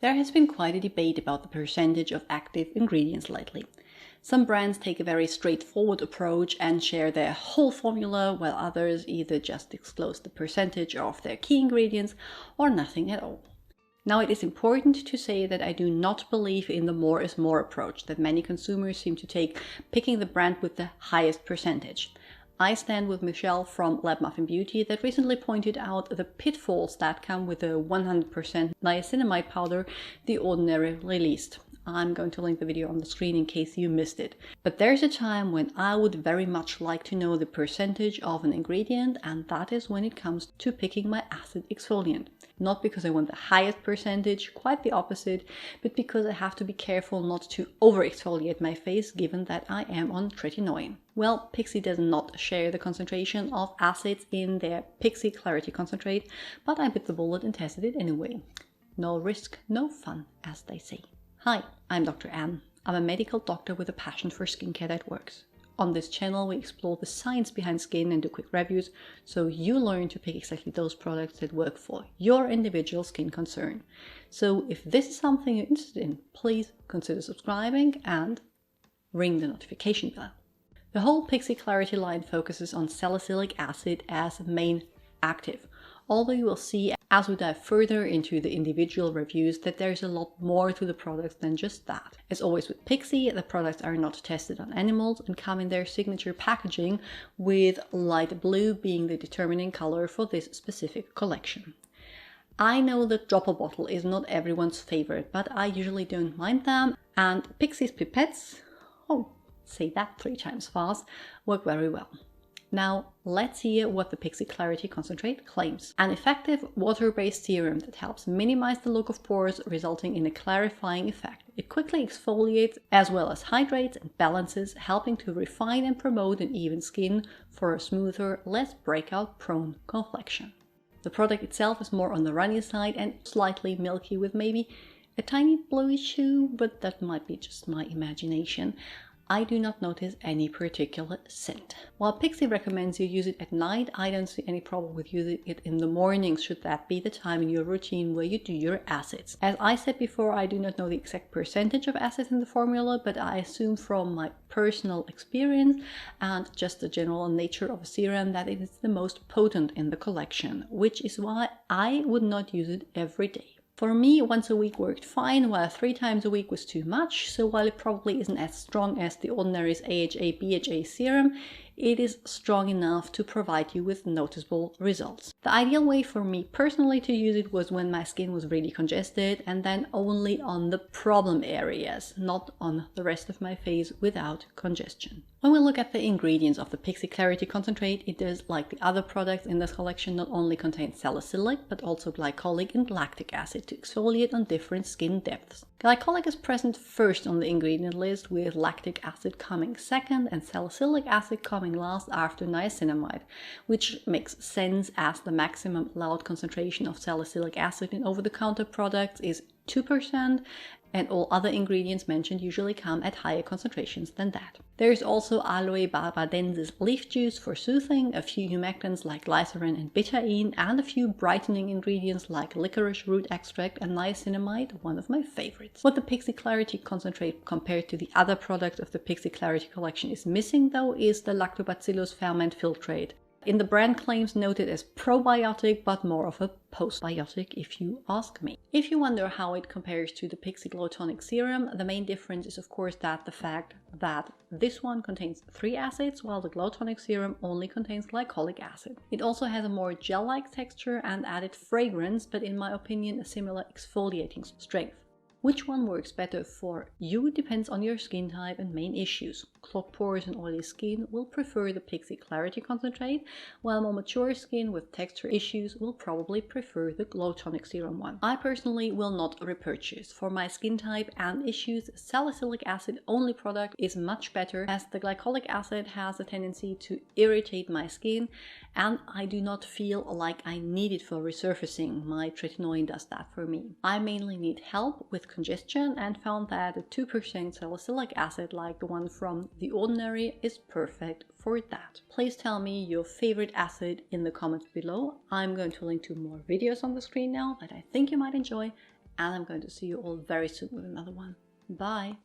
There has been quite a debate about the percentage of active ingredients lately. Some brands take a very straightforward approach and share their whole formula, while others either just disclose the percentage of their key ingredients or nothing at all. Now, it is important to say that I do not believe in the more is more approach that many consumers seem to take, picking the brand with the highest percentage. I stand with Michelle from Lab Muffin Beauty that recently pointed out the pitfalls that come with a 100% niacinamide powder The Ordinary released. I'm going to link the video on the screen in case you missed it. But there's a time when I would very much like to know the percentage of an ingredient, and that is when it comes to picking my acid exfoliant. Not because I want the highest percentage, quite the opposite, but because I have to be careful not to over-exfoliate my face given that I am on tretinoin. Well, Pixi does not share the concentration of acids in their Pixi Clarity Concentrate, but I bit the bullet and tested it anyway. No risk, no fun, as they say. Hi, I'm Dr. Anne. I'm a medical doctor with a passion for skincare that works. On this channel, we explore the science behind skin and do quick reviews, so you learn to pick exactly those products that work for your individual skin concern. So if this is something you're interested in, please consider subscribing and ring the notification bell. The whole Pixi Clarity line focuses on salicylic acid as main active, although you will see as we dive further into the individual reviews that there's a lot more to the products than just that. As always with Pixi, the products are not tested on animals and come in their signature packaging, with light blue being the determining color for this specific collection. I know that dropper bottle is not everyone's favorite, but I usually don't mind them, and Pixi's pipettes, say that 3 times fast, work very well. Now, let's hear what the Pixi Clarity Concentrate claims. An effective water-based serum that helps minimize the look of pores, resulting in a clarifying effect. It quickly exfoliates as well as hydrates and balances, helping to refine and promote an even skin for a smoother, less breakout-prone complexion. The product itself is more on the runny side and slightly milky with maybe a tiny bluish hue, but that might be just my imagination. I do not notice any particular scent. While Pixi recommends you use it at night, I don't see any problem with using it in the morning, should that be the time in your routine where you do your acids. As I said before, I do not know the exact percentage of acids in the formula, but I assume from my personal experience and just the general nature of a serum that it is the most potent in the collection, which is why I would not use it every day. For me, once a week worked fine, while 3 times a week was too much, so while it probably isn't as strong as The Ordinary's AHA/BHA serum, it is strong enough to provide you with noticeable results. The ideal way for me personally to use it was when my skin was really congested, and then only on the problem areas, not on the rest of my face without congestion. When we look at the ingredients of the Pixi Clarity Concentrate, it does, like the other products in this collection, not only contain salicylic but also glycolic and lactic acid to exfoliate on different skin depths. Glycolic is present first on the ingredient list, with lactic acid coming second and salicylic acid coming last after niacinamide, which makes sense as the maximum allowed concentration of salicylic acid in over-the-counter products is 2%, and all other ingredients mentioned usually come at higher concentrations than that. There is also aloe barbadensis leaf juice for soothing, a few humectants like glycerin and betaine, and a few brightening ingredients like licorice root extract and niacinamide, one of my favorites. What the Pixi Clarity Concentrate compared to the other products of the Pixi Clarity collection is missing though is the Lactobacillus ferment filtrate. In the brand claims noted as probiotic, but more of a postbiotic if you ask me. If you wonder how it compares to the Pixi Glow Tonic Serum, the main difference is of course the fact that this one contains 3 acids, while the Glow Tonic Serum only contains glycolic acid. It also has a more gel-like texture and added fragrance, but in my opinion a similar exfoliating strength. Which one works better for you depends on your skin type and main issues. Clogged pores and oily skin will prefer the Pixi Clarity Concentrate, while more mature skin with texture issues will probably prefer the Glow Tonic Serum one. I personally will not repurchase. For my skin type and issues, salicylic acid only product is much better, as the glycolic acid has a tendency to irritate my skin and I do not feel like I need it for resurfacing. My tretinoin does that for me. I mainly need help with congestion and found that a 2% salicylic acid like the one from The Ordinary is perfect for that. Please tell me your favorite acid in the comments below. I'm going to link to more videos on the screen now that I think you might enjoy, and I'm going to see you all very soon with another one. Bye!